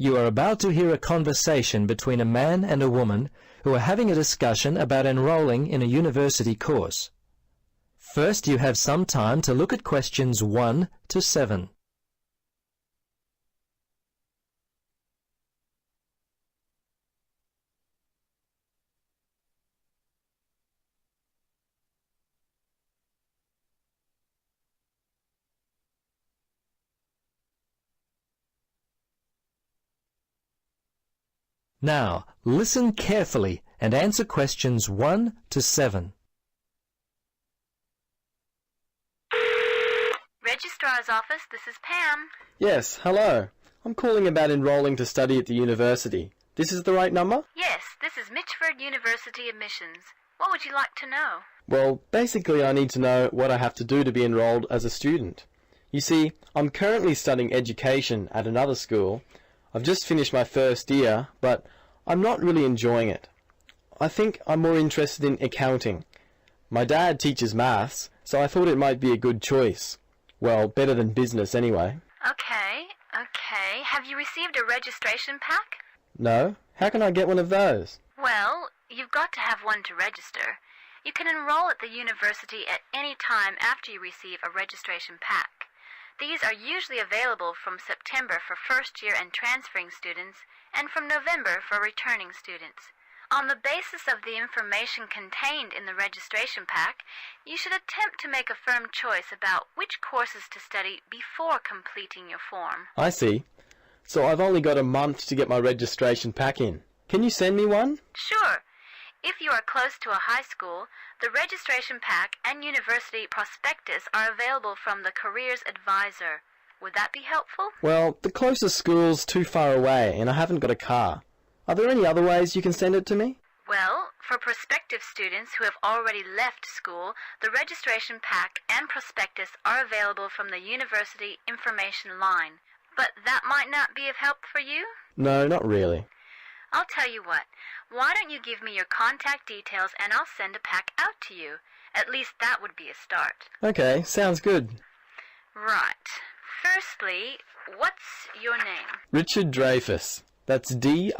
You are about to hear a conversation between a man and a woman who are having a discussion about enrolling in a university course. First, you have some time to look at questions 1 to 7. Now, listen carefully and answer questions 1 to 7. Registrar's office, this is Pam. Yes, hello. I'm calling about enrolling to study at the university. This is the right number? Yes, this is Mitchford University admissions. What would you like to know? Well, basically I need to know what I have to do to be enrolled as a student. You see, I'm currently studying education at another school. I've just finished my first year, but I'm not really enjoying it. I think I'm more interested in accounting. My dad teaches maths, so I thought it might be a good choice. Well, better than business anyway. Okay. Have you received a registration pack? No? How can I get one of those? Well, you've got to have one to register. You can enroll at the university at any time after you receive a registration pack. These are usually available from September for first-year and transferring students, and from November for returning students. On the basis of the information contained in the registration pack, you should attempt to make a firm choice about which courses to study before completing your form. I see. So I've only got a month to get my registration pack in. Can you send me one? Sure. If you are close to a high school, the registration pack and university prospectus are available from the Careers Advisor. Would that be helpful? Well, the closest school's too far away and I haven't got a car. Are there any other ways you can send it to me? Well, for prospective students who have already left school, the registration pack and prospectus are available from the university information line. But that might not be of help for you? No, not really. I'll tell you what. Why don't you give me your contact details and I'll send a pack out to you. At least that would be a start. Okay, sounds good. Right. Firstly, what's your name? Richard Dreyfus. That's Dreyfus.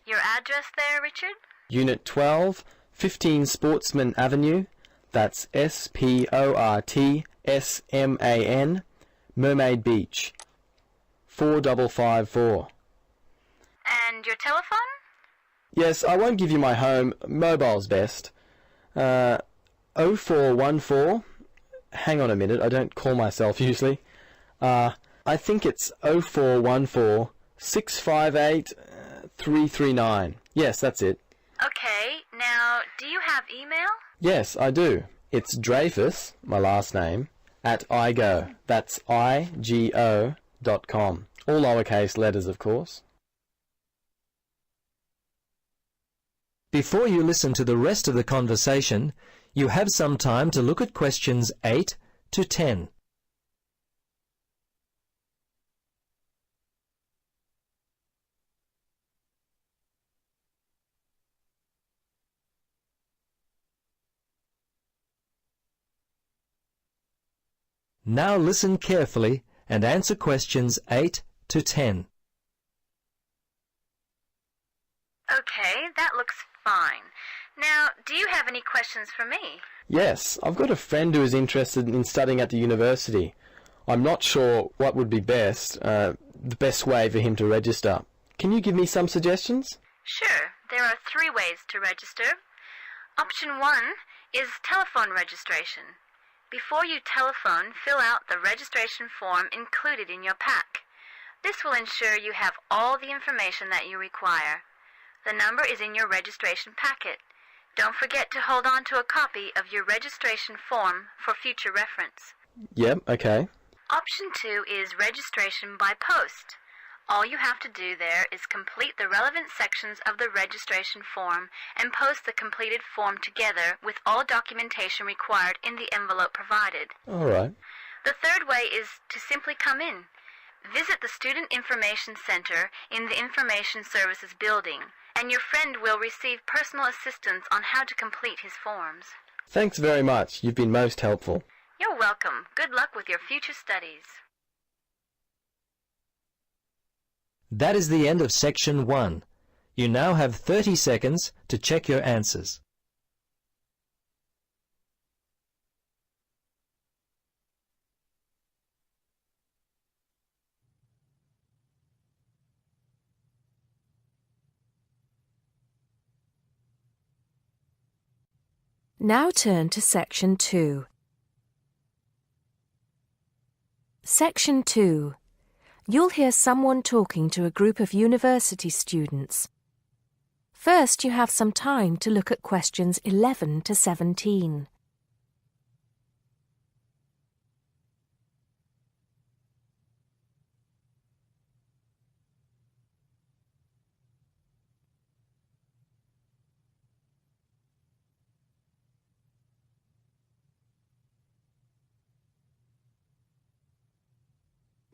Your address there, Richard? Unit 12, 15 Sportsman Avenue. That's Sportsman, Mermaid Beach. 4554. And your telephone? Yes, I won't give you my home. Mobile's best. 0414. Hang on a minute, I don't call myself usually. I think it's 0414 658 339. Yes, that's it. Okay, now, do you have email? Yes, I do. It's Dreyfus, my last name, at igo. That's IGO.com. All lowercase letters, of course. Before you listen to the rest of the conversation, you have some time to look at questions 8 to 10. Now listen carefully and answer questions 8 to 10. Okay, that looks fine. Now, do you have any questions for me? Yes, I've got a friend who is interested in studying at the university. I'm not sure what would be best, the best way for him to register. Can you give me some suggestions? Sure. There are 3 ways to register. Option 1 is telephone registration. Before you telephone, fill out the registration form included in your pack. This will ensure you have all the information that you require. The number is in your registration packet. Don't forget to hold on to a copy of your registration form for future reference. Yep, okay. Option 2 is registration by post. All you have to do there is complete the relevant sections of the registration form and post the completed form together with all documentation required in the envelope provided. All right. The third way is to simply come in. Visit the Student Information Center in the Information Services building, and your friend will receive personal assistance on how to complete his forms. Thanks very much. You've been most helpful. You're welcome. Good luck with your future studies. That is the end of section 1. You now have 30 seconds to check your answers. Now turn to Section 2. Section 2. You'll hear someone talking to a group of university students. First, you have some time to look at questions 11 to 17.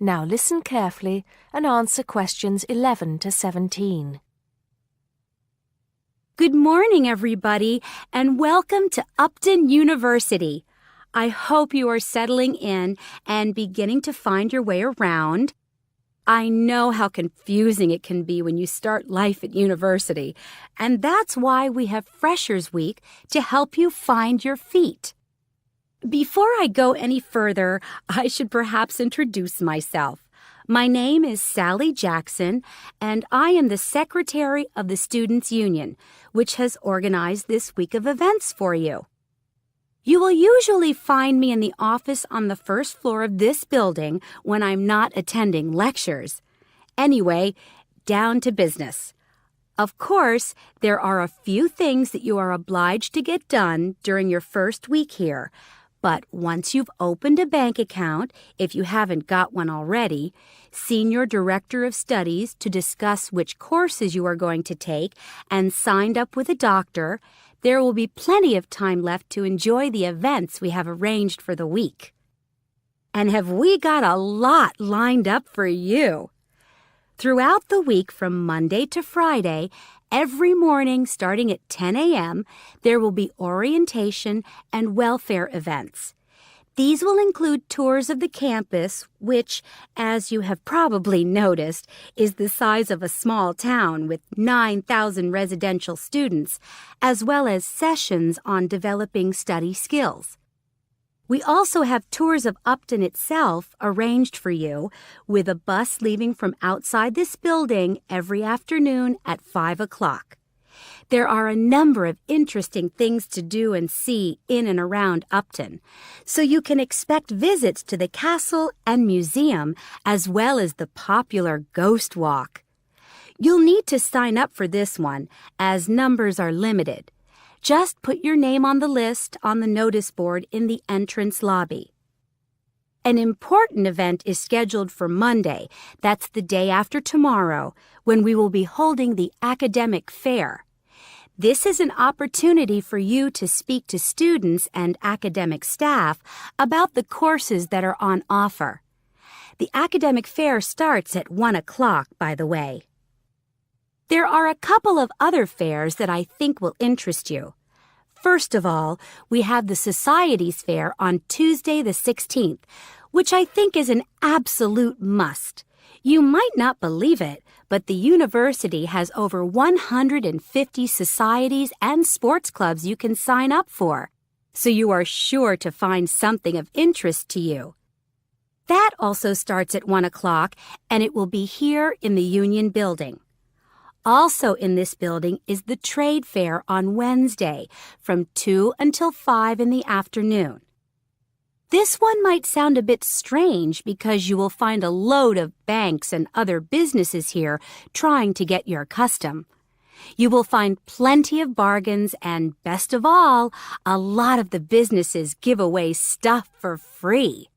Now listen carefully and answer questions 11 to 17. Good morning, everybody, and welcome to Upton University. I hope you are settling in and beginning to find your way around. I know how confusing it can be when you start life at university, and that's why we have Freshers Week to help you find your feet. Before I go any further, I should perhaps introduce myself. My name is Sally Jackson, and I am the Secretary of the Students' Union, which has organized this week of events for you. You will usually find me in the office on the first floor of this building when I'm not attending lectures. Anyway, down to business. Of course, there are a few things that you are obliged to get done during your first week here. But once you've opened a bank account, if you haven't got one already, seen your director of studies to discuss which courses you are going to take, and signed up with a doctor, there will be plenty of time left to enjoy the events we have arranged for the week. And have we got a lot lined up for you? Throughout the week from Monday to Friday, every morning starting at 10 a.m., there will be orientation and welfare events. These will include tours of the campus, which, as you have probably noticed, is the size of a small town with 9,000 residential students, as well as sessions on developing study skills. We also have tours of Upton itself arranged for you, with a bus leaving from outside this building every afternoon at 5 o'clock. There are a number of interesting things to do and see in and around Upton, so you can expect visits to the castle and museum as well as the popular Ghost Walk. You'll need to sign up for this one, as numbers are limited. Just put your name on the list on the notice board in the entrance lobby. An important event is scheduled for Monday, that's the day after tomorrow, when we will be holding the academic fair. This is an opportunity for you to speak to students and academic staff about the courses that are on offer. The academic fair starts at 1 o'clock, by the way. There are a couple of other fairs that I think will interest you. First of all, we have the Societies Fair on Tuesday the 16th, which I think is an absolute must. You might not believe it, but the university has over 150 societies and sports clubs you can sign up for, so you are sure to find something of interest to you. That also starts at 1 o'clock, and it will be here in the Union Building. Also in this building is the Trade Fair on Wednesday from 2 until 5 in the afternoon. This one might sound a bit strange because you will find a load of banks and other businesses here trying to get your custom. You will find plenty of bargains and, best of all, a lot of the businesses give away stuff for free.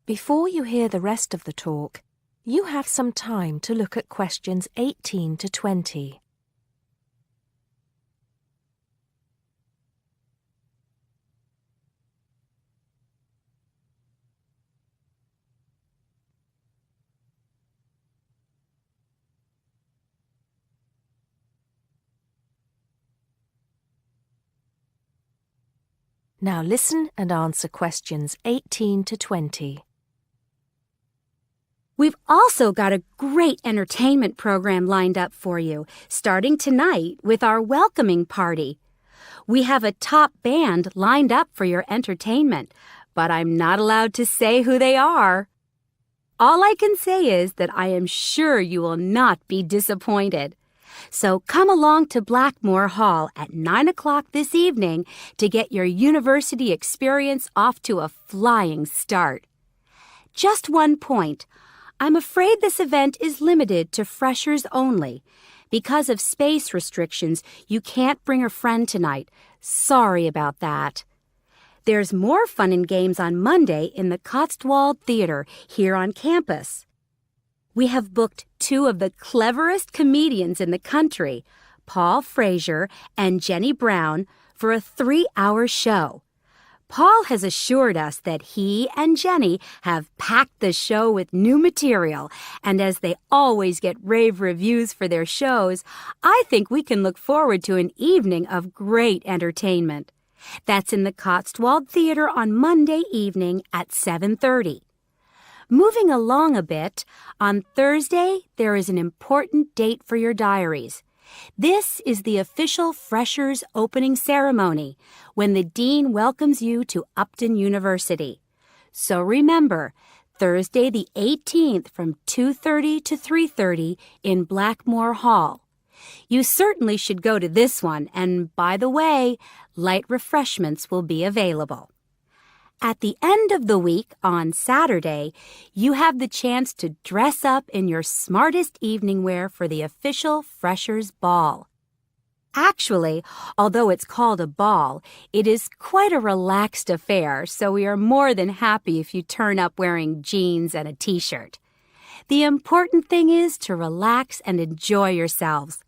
Before you hear the rest of the talk, you have some time to look at questions 18 to 20. Now listen and answer questions 18 to 20. We've also got a great entertainment program lined up for you, starting tonight with our welcoming party. We have a top band lined up for your entertainment, but I'm not allowed to say who they are. All I can say is that I am sure you will not be disappointed. So come along to Blackmore Hall at 9 o'clock this evening to get your university experience off to a flying start. Just one point. I'm afraid this event is limited to freshers only. Because of space restrictions, you can't bring a friend tonight. Sorry about that. There's more fun and games on Monday in the Cotswold Theater here on campus. We have booked two of the cleverest comedians in the country, Paul Frazier and Jenny Brown, for a 3-hour show. Paul has assured us that he and Jenny have packed the show with new material, and as they always get rave reviews for their shows, I think we can look forward to an evening of great entertainment. That's in the Cotswold Theater on Monday evening at 7:30. Moving along a bit, on Thursday there is an important date for your diaries. This is the official Freshers Opening Ceremony, when the Dean welcomes you to Upton University. So remember, Thursday the 18th from 2:30 to 3:30 in Blackmore Hall. You certainly should go to this one, and by the way, light refreshments will be available. At the end of the week, on Saturday, you have the chance to dress up in your smartest evening wear for the official Freshers' Ball. Actually, although it's called a ball, it is quite a relaxed affair, so we are more than happy if you turn up wearing jeans and a t-shirt. The important thing is to relax and enjoy yourselves.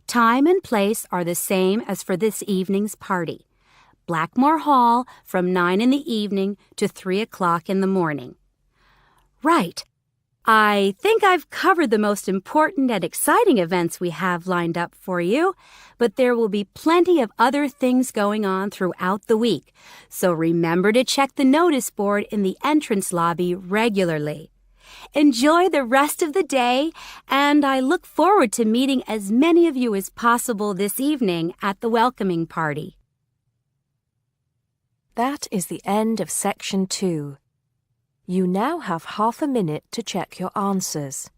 Time and place are the same as for this evening's party. Blackmore Hall from 9 in the evening to 3 o'clock in the morning. Right. I think I've covered the most important and exciting events we have lined up for you, but there will be plenty of other things going on throughout the week, so remember to check the notice board in the entrance lobby regularly. Enjoy the rest of the day, and I look forward to meeting as many of you as possible this evening at the welcoming party. That is the end of Section 2. You now have half a minute to check your answers.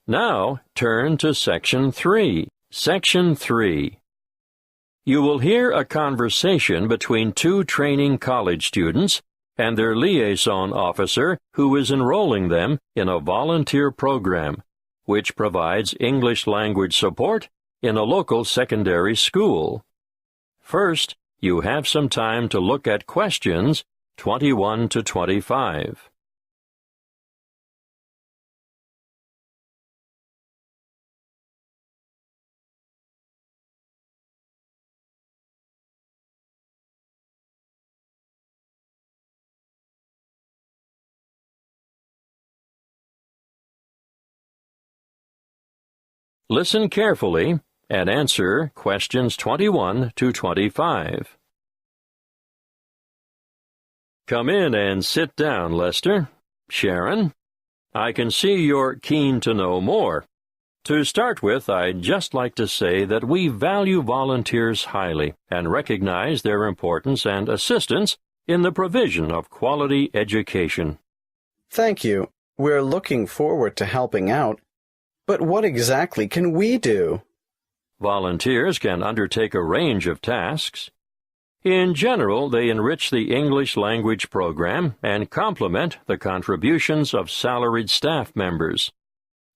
Now, turn to Section 3. Section 3. You will hear a conversation between two training college students and their liaison officer who is enrolling them in a volunteer program, which provides English language support in a local secondary school. First, you have some time to look at questions 21 to 25. Listen carefully and answer questions 21 to 25. Come in and sit down, Lester. Sharon, I can see you're keen to know more. To start with, I'd just like to say that we value volunteers highly and recognize their importance and assistance in the provision of quality education. Thank you. We're looking forward to helping out. But what exactly can we do? Volunteers can undertake a range of tasks. In general, they enrich the English language program and complement the contributions of salaried staff members.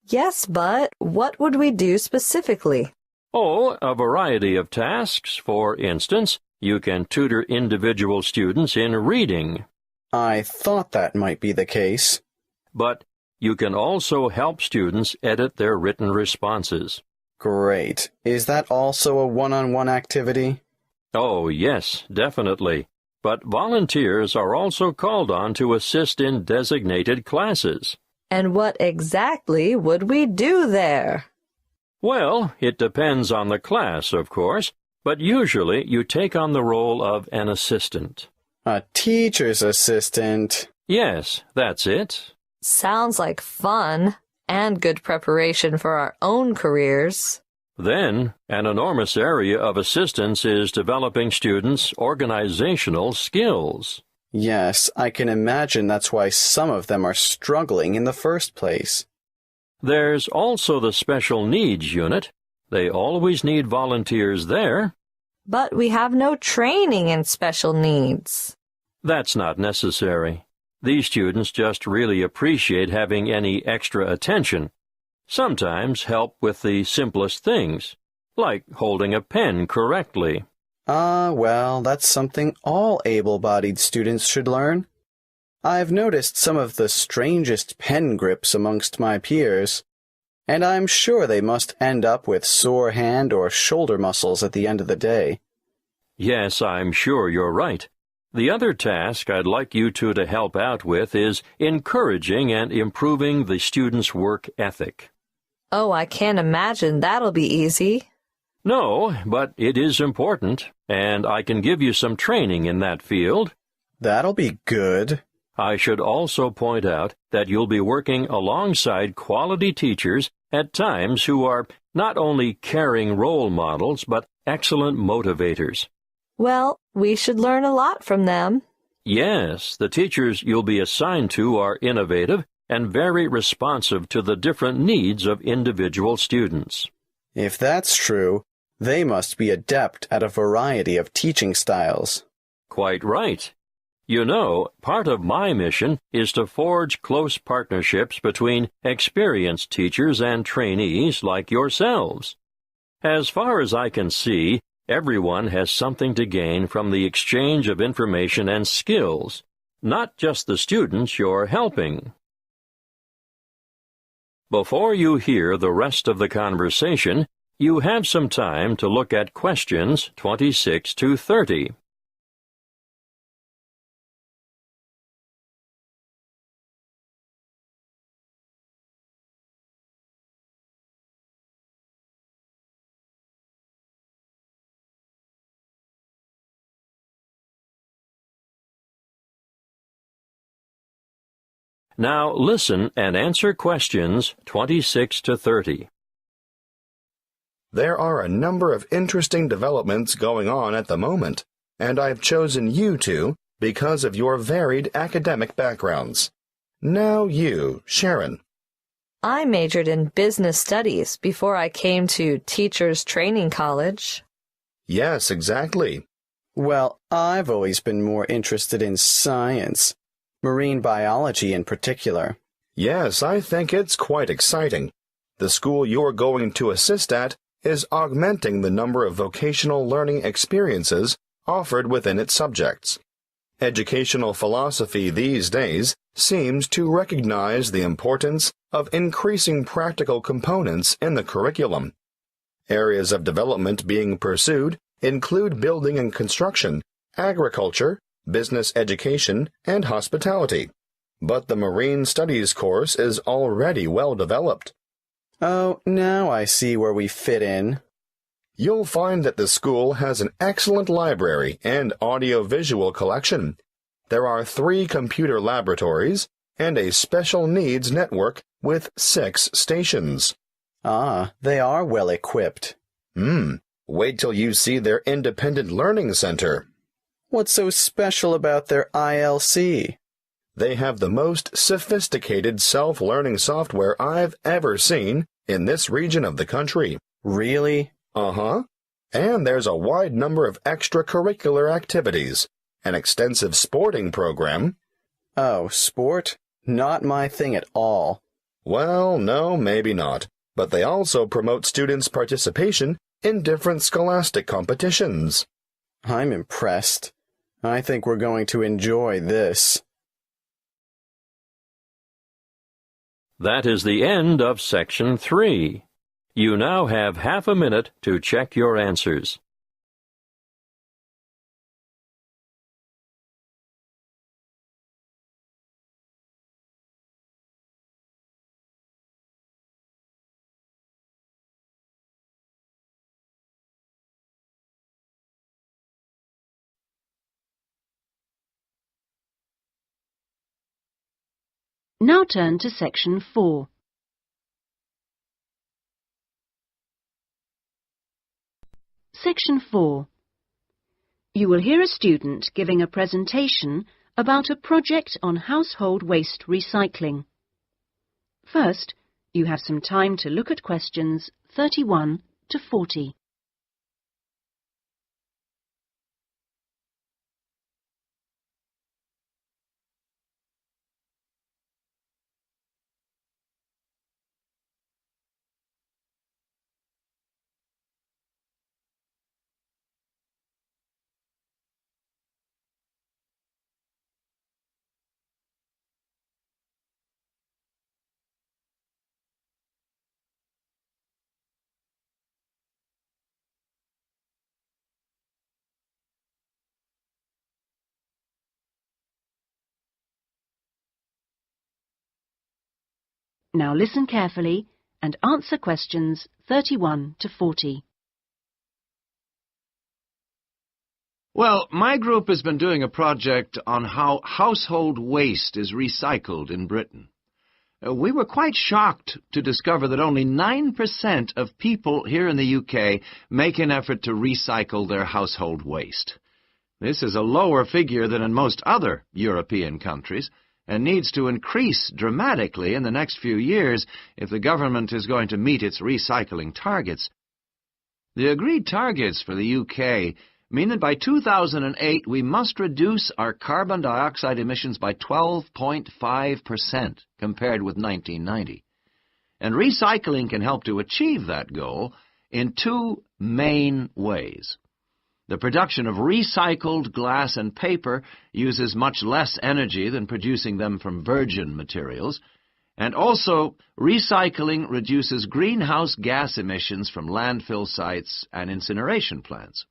Yes, but what would we do specifically? Oh, a variety of tasks. For instance, you can tutor individual students in reading. I thought that might be the case. But You can also help students edit their written responses. Great. Is that also a one-on-one activity? Oh, yes, definitely. But volunteers are also called on to assist in designated classes. And what exactly would we do there? Well, it depends on the class, of course, but usually you take on the role of an assistant. A teacher's assistant. Yes, that's it. Sounds like fun and good preparation for our own careers. Then, an enormous area of assistance is developing students' organizational skills. Yes, I can imagine that's why some of them are struggling in the first place. There's also the special needs unit. They always need volunteers there. But we have no training in special needs. That's not necessary. These students just really appreciate having any extra attention. Sometimes help with the simplest things, like holding a pen correctly. Well, that's something all able-bodied students should learn. I've noticed some of the strangest pen grips amongst my peers, and I'm sure they must end up with sore hand or shoulder muscles at the end of the day. Yes, I'm sure you're right. The other task I'd like you two to help out with is encouraging and improving the students' work ethic. Oh, I can't imagine that'll be easy. No, but it is important, and I can give you some training in that field. That'll be good. I should also point out that you'll be working alongside quality teachers at times who are not only caring role models, but excellent motivators. Well, we should learn a lot from them. Yes, the teachers you'll be assigned to are innovative and very responsive to the different needs of individual students. If that's true, they must be adept at a variety of teaching styles. Quite right. You know, part of my mission is to forge close partnerships between experienced teachers and trainees like yourselves. As far as I can see, everyone has something to gain from the exchange of information and skills, not just the students you're helping. Before you hear the rest of the conversation, you have some time to look at questions 26 to 30. Now listen and answer questions 26 to 30. There are a number of interesting developments going on at the moment, and I've chosen you two because of your varied academic backgrounds. Now you, Sharon. I majored in business studies before I came to Teachers Training College. Yes, exactly. Well, I've always been more interested in science, marine biology in particular. Yes, I think it's quite exciting. The school you're going to assist at is augmenting the number of vocational learning experiences offered within its subjects. Educational philosophy these days seems to recognize the importance of increasing practical components in the curriculum. Areas of development being pursued include building and construction, agriculture, business education, and hospitality. But the Marine Studies course is already well developed. Oh, now I see where we fit in. You'll find that the school has an excellent library and audio-visual collection. There are 3 computer laboratories and a special needs network with 6 stations. Ah, they are well equipped. Wait till you see their independent learning center. What's so special about their ILC? They have the most sophisticated self-learning software I've ever seen in this region of the country. Really? Uh-huh. And there's a wide number of extracurricular activities, an extensive sporting program. Oh, sport? Not my thing at all. Well, no, maybe not. But they also promote students' participation in different scholastic competitions. I'm impressed. I think we're going to enjoy this. That is the end of Section 3. You now have half a minute to check your answers. Now turn to Section 4. Section 4. You will hear a student giving a presentation about a project on household waste recycling. First, you have some time to look at questions 31 to 40. Now listen carefully and answer questions 31 to 40. Well, my group has been doing a project on how household waste is recycled in Britain. We were quite shocked to discover that only 9% of people here in the UK make an effort to recycle their household waste. This is a lower figure than in most other European countries, and needs to increase dramatically in the next few years if the government is going to meet its recycling targets. The agreed targets for the UK mean that by 2008 we must reduce our carbon dioxide emissions by 12.5% compared with 1990. And recycling can help to achieve that goal in two main ways. The production of recycled glass and paper uses much less energy than producing them from virgin materials, and also recycling reduces greenhouse gas emissions from landfill sites and incineration plants.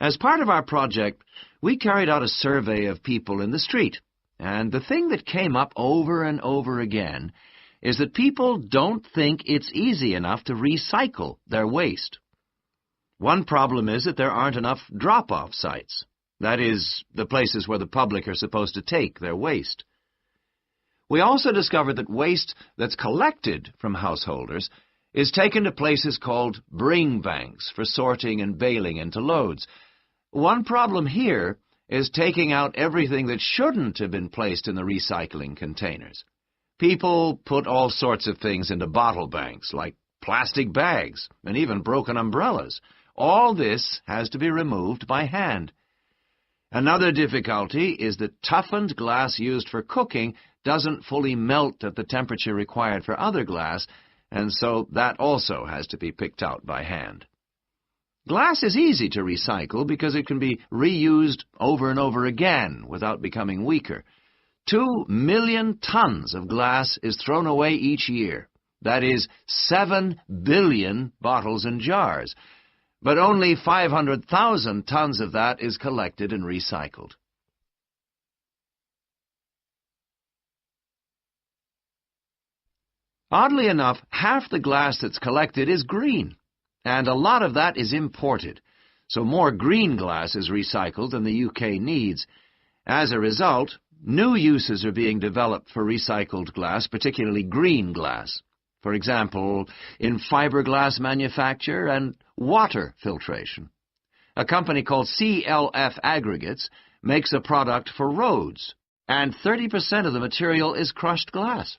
As part of our project, we carried out a survey of people in the street, and the thing that came up over and over again is that people don't think it's easy enough to recycle their waste. One problem is that there aren't enough drop-off sites. That is, the places where the public are supposed to take their waste. We also discovered that waste that's collected from householders is taken to places called bring banks for sorting and baling into loads. One problem here is taking out everything that shouldn't have been placed in the recycling containers. People put all sorts of things into bottle banks, like plastic bags and even broken umbrellas. All this has to be removed by hand. Another difficulty is that toughened glass used for cooking doesn't fully melt at the temperature required for other glass, and so that also has to be picked out by hand. Glass is easy to recycle because it can be reused over and over again without becoming weaker. 2 million tons of glass is thrown away each year. That is 7 billion bottles and jars. But only 500,000 tons of that is collected and recycled. Oddly enough, half the glass that's collected is green, and a lot of that is imported, so more green glass is recycled than the UK needs. As a result, new uses are being developed for recycled glass, particularly green glass. For example, in fiberglass manufacture and water filtration. A company called CLF Aggregates makes a product for roads, and 30% of the material is crushed glass.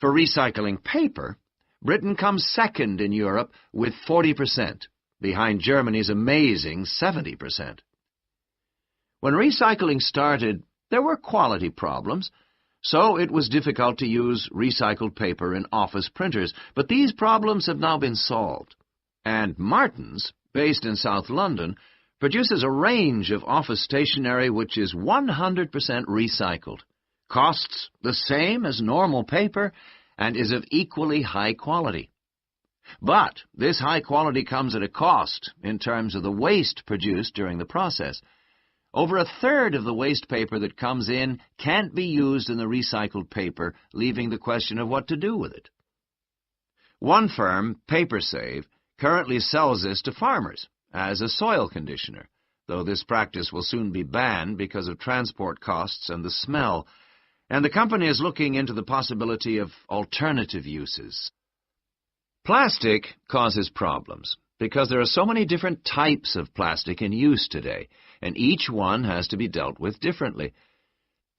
For recycling paper, Britain comes second in Europe with 40%, behind Germany's amazing 70%. When recycling started, there were quality problems, so it was difficult to use recycled paper in office printers, but these problems have now been solved. And Martin's, based in South London, produces a range of office stationery which is 100% recycled. costs the same as normal paper, and is of equally high quality. But this high quality comes at a cost in terms of the waste produced during the process. Over a third of the waste paper that comes in can't be used in the recycled paper, leaving the question of what to do with it. One firm, PaperSave, currently sells this to farmers as a soil conditioner, though this practice will soon be banned because of transport costs and the smell, and the company is looking into the possibility of alternative uses. Plastic causes problems because there are so many different types of plastic in use today, and each one has to be dealt with differently.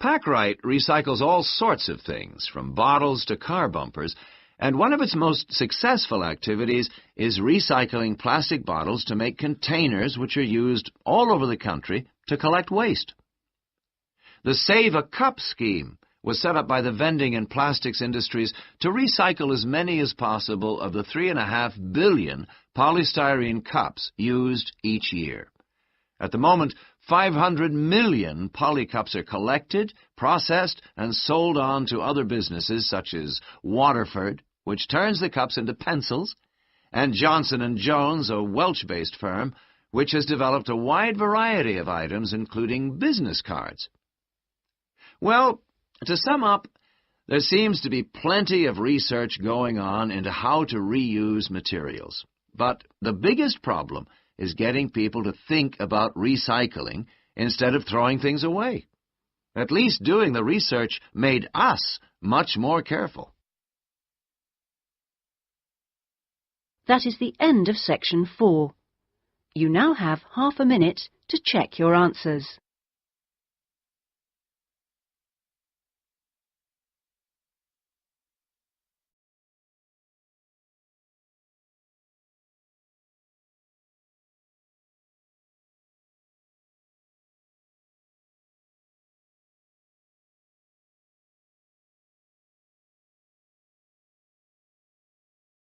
Packrite recycles all sorts of things, from bottles to car bumpers, and one of its most successful activities is recycling plastic bottles to make containers which are used all over the country to collect waste. The Save a Cup scheme was set up by the vending and plastics industries to recycle as many as possible of the 3.5 billion polystyrene cups used each year. At the moment, 500 million polycups are collected, processed, and sold on to other businesses such as Waterford, which turns the cups into pencils, and Johnson & Jones, a Welsh-based firm, which has developed a wide variety of items, including business cards. Well, to sum up, there seems to be plenty of research going on into how to reuse materials. But the biggest problem is getting people to think about recycling instead of throwing things away. At least doing the research made us much more careful. That is the end of section 4. You now have half a minute to check your answers.